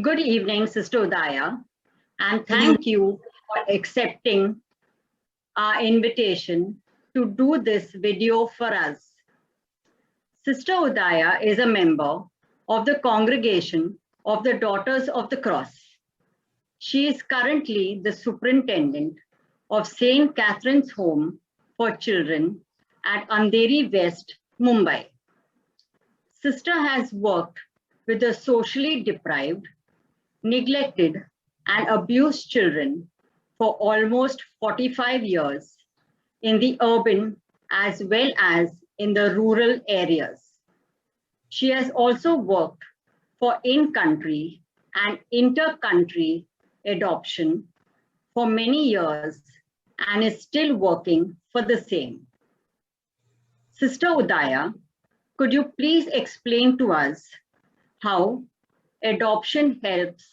Good evening, Sister Udaya, and Good evening. thank you for accepting our invitation to do this video for us. Sister Udaya is a member of the Congregation of the Daughters of the Cross. She is currently the superintendent of St. Catherine's Home for Children at Andheri West, Mumbai. Sister has worked with the socially deprived, neglected, and abused children for almost 45 years in the urban as well as in the rural areas. She has also worked for in-country and inter-country adoption for many years and is still working for the same. Sister Udaya, could you please explain to us how adoption helps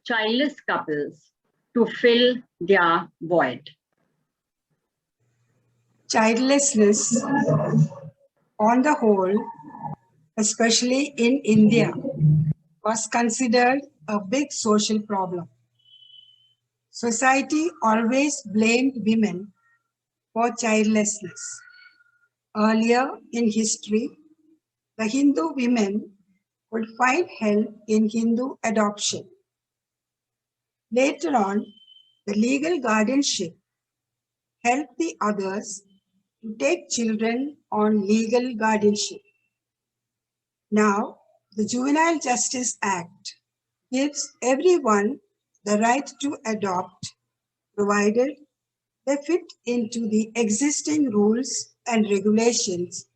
childless couples to fill their void? Childlessness, on the whole, especially in India, was considered a big social problem. Society always blamed women for childlessness. Earlier in history, the Hindu women could find help in Hindu adoption. Later on, the legal guardianship helped the others to take children on legal guardianship. Now, the Juvenile Justice Act gives everyone the right to adopt, provided they fit into the existing rules and regulations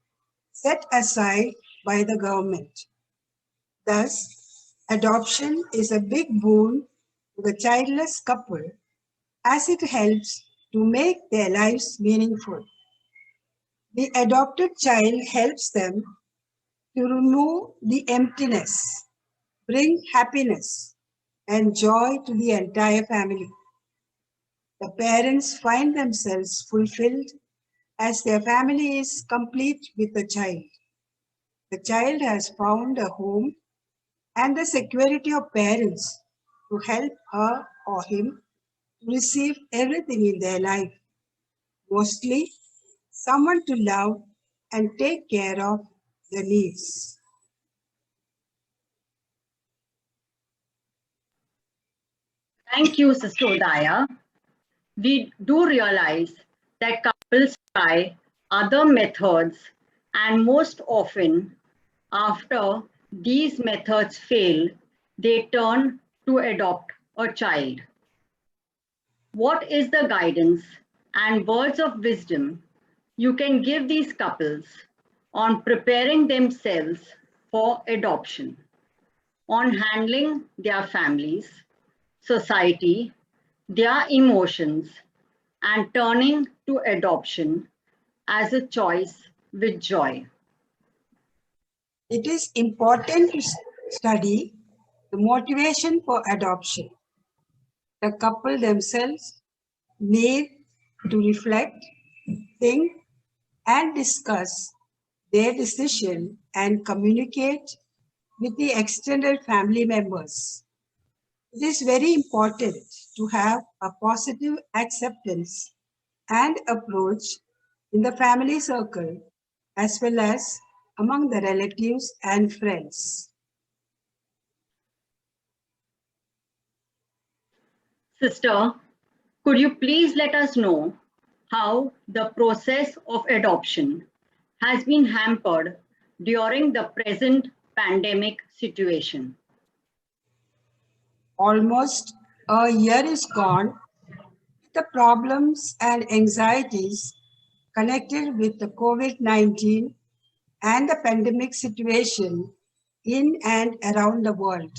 set aside by the government. Thus, adoption is a big boon to the childless couple as it helps to make their lives meaningful. The adopted child helps them to remove the emptiness, bring happiness and joy to the entire family. The parents find themselves fulfilled as their family is complete with the child. The child has found a home and the security of parents to help her or him to receive everything in their life, mostly someone to love and take care of their needs. Thank you, Sister Udaya. We do realize that couples try other methods, and most often, after these methods fail, they turn to adopt a child. What is the guidance and words of wisdom you can give these couples on preparing themselves for adoption, on handling their families, society, their emotions, and turning to adoption as a choice with joy? It is important to study the motivation for adoption. The couple themselves need to reflect, think, and discuss their decision and communicate with the extended family members. It is very important to have a positive acceptance and approach in the family circle as well as among the relatives and friends. Sister, could you please let us know how the process of adoption has been hampered during the present pandemic situation? Almost a year is gone. The problems and anxieties connected with the COVID-19 and the pandemic situation in and around the world.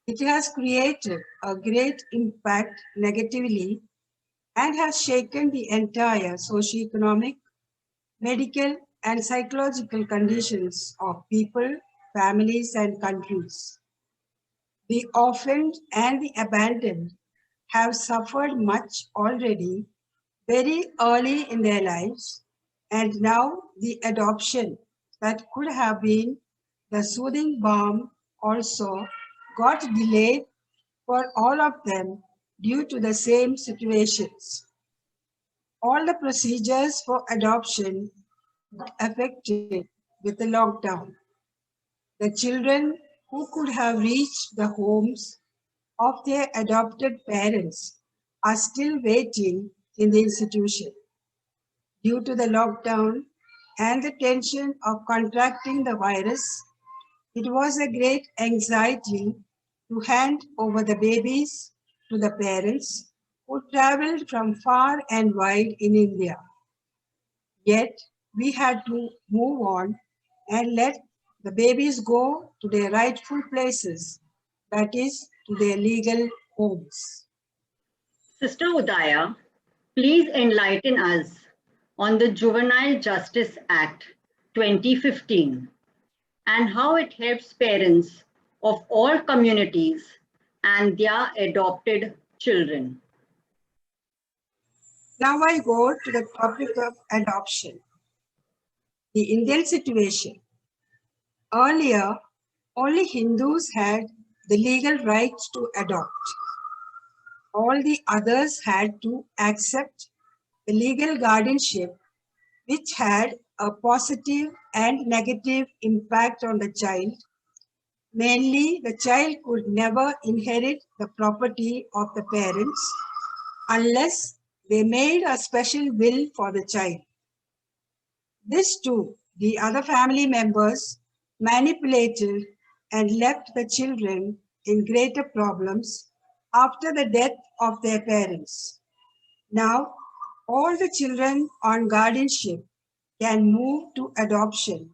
It has created a great impact negatively and has shaken the entire socio-economic, medical, and psychological conditions of people, families, and countries. The orphaned and the abandoned have suffered much already very early in their lives, and now the adoption that could have been the soothing balm also got delayed for all of them due to the same situations. All the procedures for adoption got affected with the lockdown. The children who could have reached the homes of their adopted parents are still waiting in the institution. Due to the lockdown and the tension of contracting the virus, it was a great anxiety to hand over the babies to the parents who traveled from far and wide in India. Yet we had to move on and let the babies go to their rightful places, that is, to their legal homes. Sister Udaya, please enlighten us on the Juvenile Justice Act 2015 and how it helps parents of all communities and their adopted children. Now I go to the topic of adoption. The Indian situation. Earlier, only Hindus had the legal right to adopt. All the others had to accept the legal guardianship, which had a positive and negative impact on the child. Mainly, the child could never inherit the property of the parents unless they made a special will for the child. This too, the other family members manipulated and left the children in greater problems after the death of their parents. Now, all the children on guardianship can move to adoption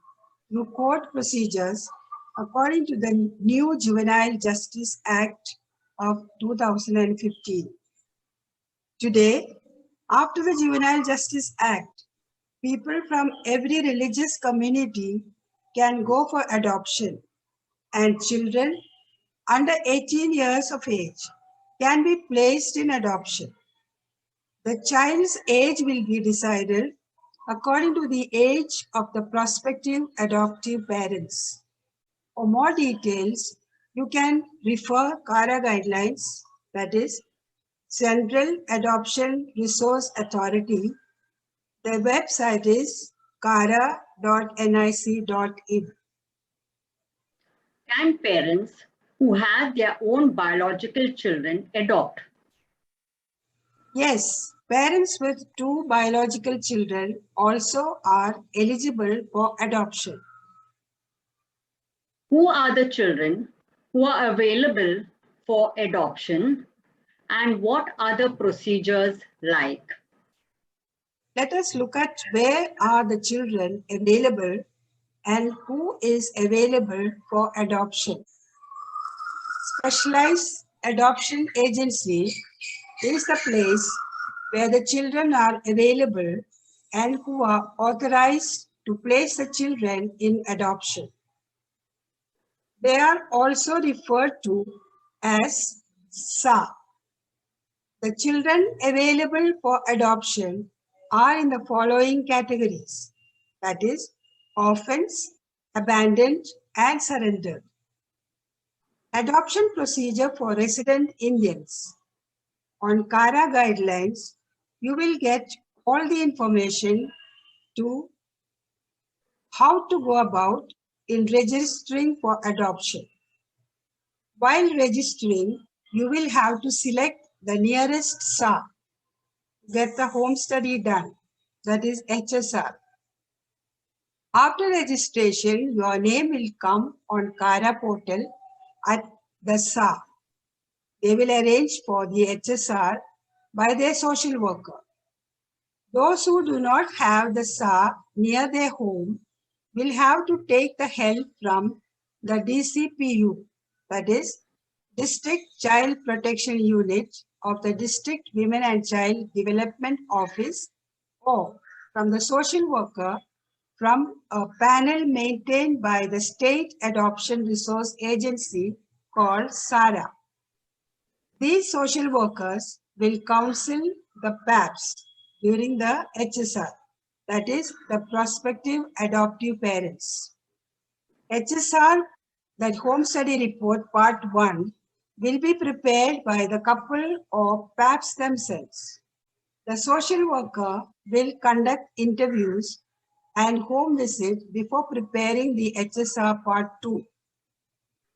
through court procedures according to the new Juvenile Justice Act of 2015. Today, after the Juvenile Justice Act, people from every religious community can go for adoption, and children under 18 years of age can be placed in adoption. The child's age will be decided according to the age of the prospective adoptive parents. For more details, you can refer CARA guidelines, that is, Central Adoption Resource Authority. Their website is cara.nic.in. Can parents who have their own biological children adopt? Yes, parents with two biological children also are eligible for adoption. Who are the children who are available for adoption and what are the procedures like? Let us look at where are the children available and who is available for adoption. Specialized Adoption Agency is the place where the children are available and who are authorized to place the children in adoption. They are also referred to as SA. The children available for adoption are in the following categories, that is, orphans, abandoned, and surrendered. Adoption procedure for resident Indians. On CARA guidelines, you will get all the information to how to go about in registering for adoption. While registering, you will have to select the nearest SA, get the home study done, that is HSR. After registration, your name will come on CARA portal at the SA. They will arrange for the HSR by their social worker. Those who do not have the SA near their home will have to take the help from the DCPU, that is, District Child Protection Unit of the District Women and Child Development Office, or from the social worker from a panel maintained by the State Adoption Resource Agency called SARA. These social workers will counsel the PAPs during the HSR, that is, the prospective adoptive parents. HSR that home study report part 1 will be prepared by the couple or PAPs themselves. The social worker will conduct interviews and home visit before preparing the HSR part 2.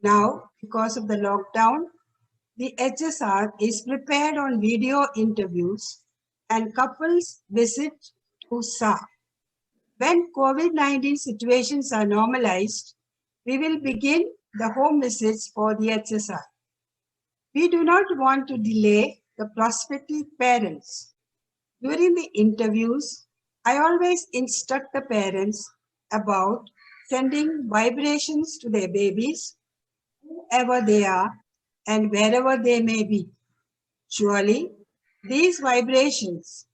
Now, because of the lockdown, the HSR is prepared on video interviews and couples visit to SA. When COVID-19 situations are normalized, we will begin the home visits for the HSR. We do not want to delay the prospective parents. During the interviews, I always instruct the parents about sending vibrations to their babies, whoever they are and wherever they may be. Surely, these vibrations,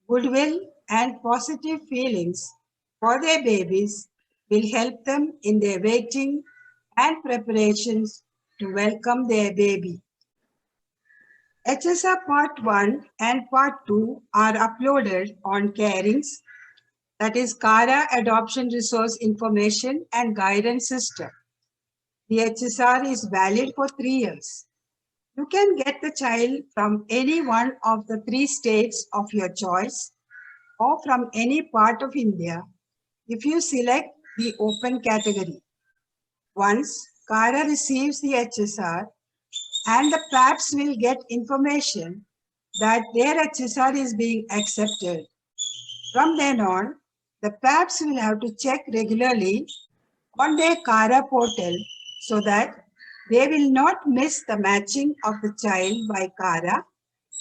goodwill, and positive feelings for their babies will help them in their waiting and preparations to welcome their baby. HSR Part 1 and Part 2 are uploaded on Carings, that is CARA Adoption Resource Information and Guidance System. The HSR is valid for 3 years. You can get the child from any one of the 3 states of your choice or from any part of India if you select the open category. Once CARA receives the HSR, and the PAPs will get information that their HSR is being accepted. From then on, the PAPs will have to check regularly on their CARA portal so that they will not miss the matching of the child by CARA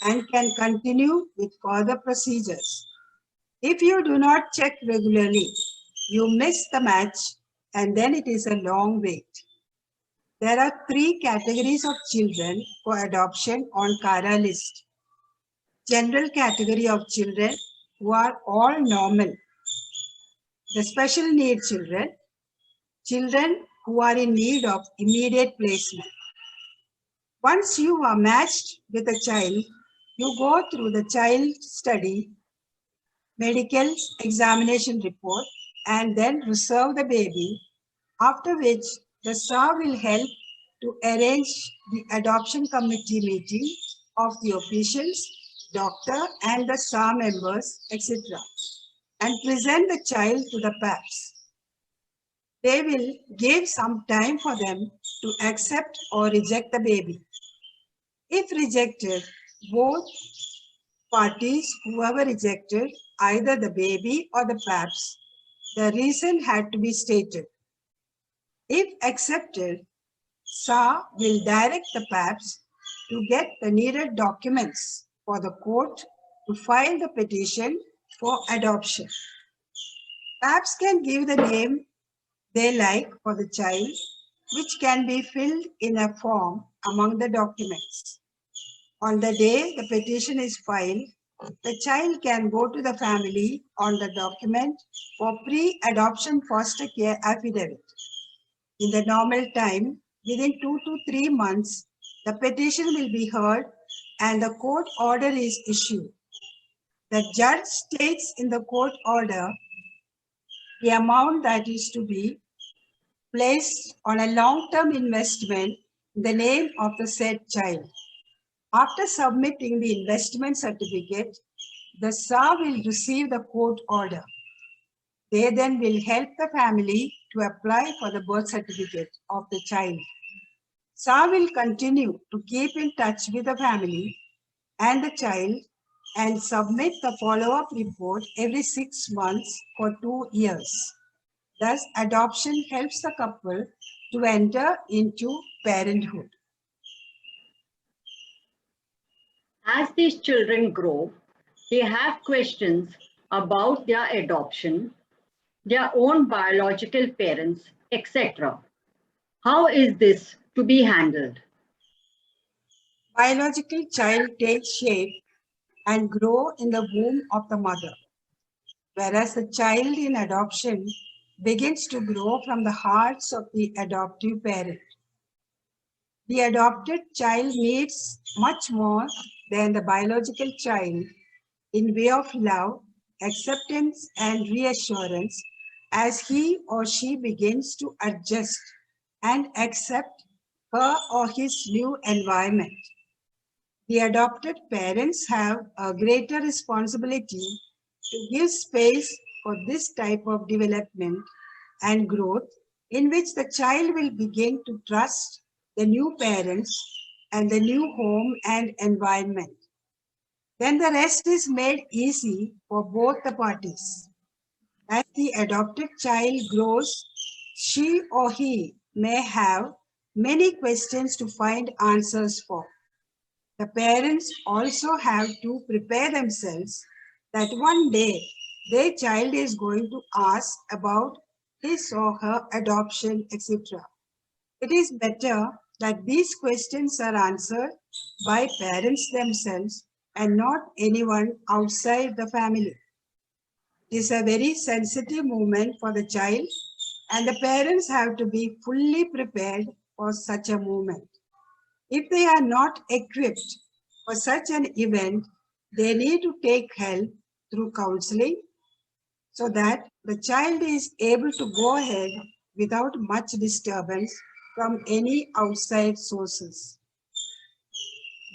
and can continue with further procedures. If you do not check regularly, you miss the match and then it is a long wait. There are 3 categories of children for adoption on CARA list. General category of children who are all normal. The special need children, children who are in need of immediate placement. Once you are matched with a child, you go through the child study, medical examination report, and then reserve the baby, after which the SAR will help to arrange the adoption committee meeting of the officials, doctor, and the SAR members, etc., and present the child to the PAPs. They will give some time for them to accept or reject the baby. If rejected, both parties, whoever rejected, either the baby or the PAPs, the reason had to be stated. If accepted, SA will direct the PAPs to get the needed documents for the court to file the petition for adoption. PAPs can give the name they like for the child, which can be filled in a form among the documents. On the day the petition is filed, the child can go to the family on the document for pre-adoption foster care affidavit. In the normal time, within 2 to 3 months, the petition will be heard and the court order is issued. The judge states in the court order the amount that is to be placed on a long-term investment in the name of the said child. After submitting the investment certificate, the SAR will receive the court order. They then will help the family to apply for the birth certificate of the child. SAR will continue to keep in touch with the family and the child and submit the follow-up report every 6 months for 2 years. Thus, adoption helps the couple to enter into parenthood. As these children grow, they have questions about their adoption, their own biological parents, etc. How is this to be handled? Biological child takes shape and grow in the womb of the mother, whereas the child in adoption begins to grow from the hearts of the adoptive parent. The adopted child needs much more than the biological child in way of love, acceptance, and reassurance as he or she begins to adjust and accept her or his new environment. The adopted parents have a greater responsibility to give space for this type of development and growth, in which the child will begin to trust the new parents and the new home and environment. Then the rest is made easy for both the parties. As the adopted child grows, she or he may have many questions to find answers for. The parents also have to prepare themselves that one day their child is going to ask about his or her adoption, etc. It is better that these questions are answered by parents themselves and not anyone outside the family. It is a very sensitive moment for the child, and the parents have to be fully prepared for such a moment. If they are not equipped for such an event, they need to take help through counseling so that the child is able to go ahead without much disturbance from any outside sources.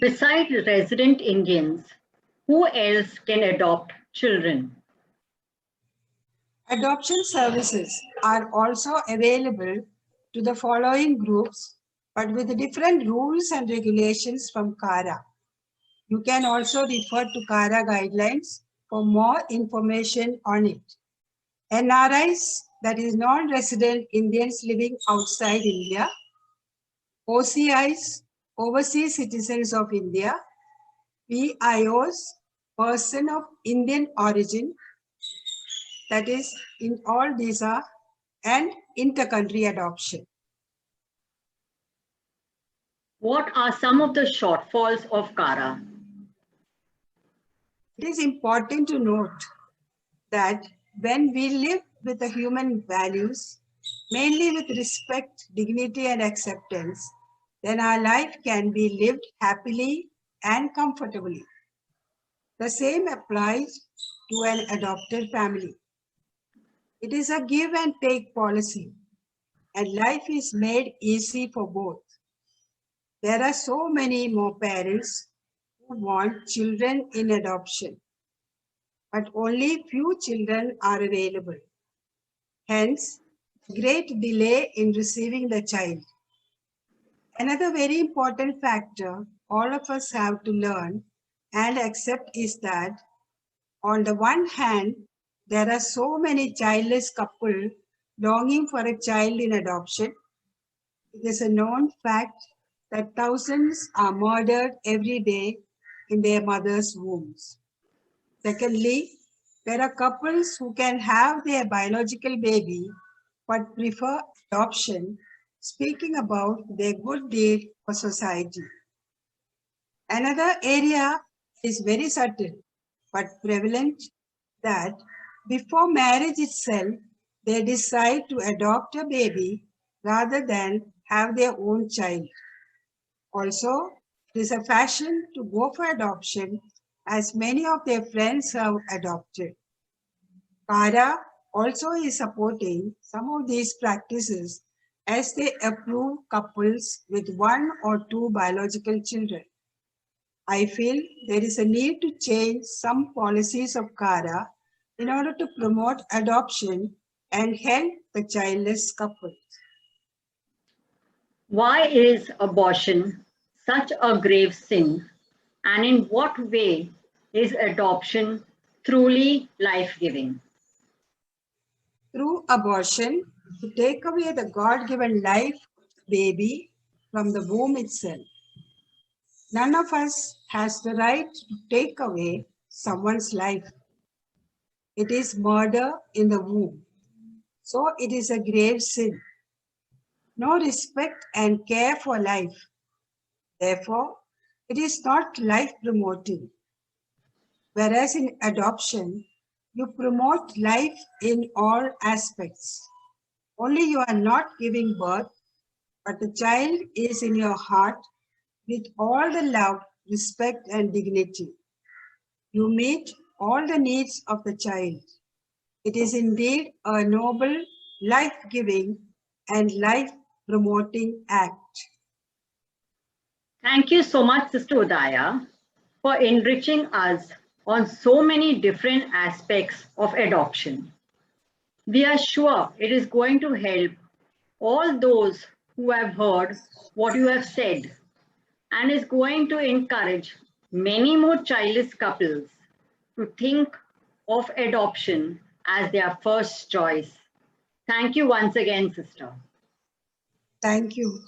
Besides resident Indians, who else can adopt children? Adoption services are also available to the following groups, but with different rules and regulations from CARA. You can also refer to CARA guidelines for more information on it. NRIs, that is non-resident Indians living outside India. OCIs, overseas citizens of India. PIOs, person of Indian origin, that is in all these are, and inter-country adoption. What are some of the shortfalls of CARA? It is important to note that when we live with the human values, mainly with respect, dignity, and acceptance, then our life can be lived happily and comfortably. The same applies to an adopted family. It is a give and take policy, and life is made easy for both. There are so many more parents who want children in adoption, but only few children are available. Hence, great delay in receiving the child. Another very important factor all of us have to learn and accept is that on the one hand, there are so many childless couples longing for a child in adoption. It is a known fact that thousands are murdered every day in their mother's wombs. Secondly, there are couples who can have their biological baby but prefer adoption, speaking about their good deed for society. Another area is very subtle but prevalent, that before marriage itself, they decide to adopt a baby rather than have their own child. Also, it is a fashion to go for adoption, as many of their friends have adopted. CARA also is supporting some of these practices as they approve couples with one or two biological children. I feel there is a need to change some policies of CARA in order to promote adoption and help the childless couples. Why is abortion such a grave sin? And in what way is adoption truly life-giving? Through abortion, to take away the God-given life of the baby from the womb itself. None of us has the right to take away someone's life. It is murder in the womb. So it is a grave sin. No respect and care for life. Therefore, it is not life promoting. Whereas in adoption, you promote life in all aspects. Only you are not giving birth, but the child is in your heart with all the love, respect, and dignity. You meet all the needs of the child. It is indeed a noble, life-giving, and life Promoting Act. Thank you so much, Sister Udaya, for enriching us on so many different aspects of adoption. We are sure it is going to help all those who have heard what you have said and is going to encourage many more childless couples to think of adoption as their first choice. Thank you once again, sister. Thank you.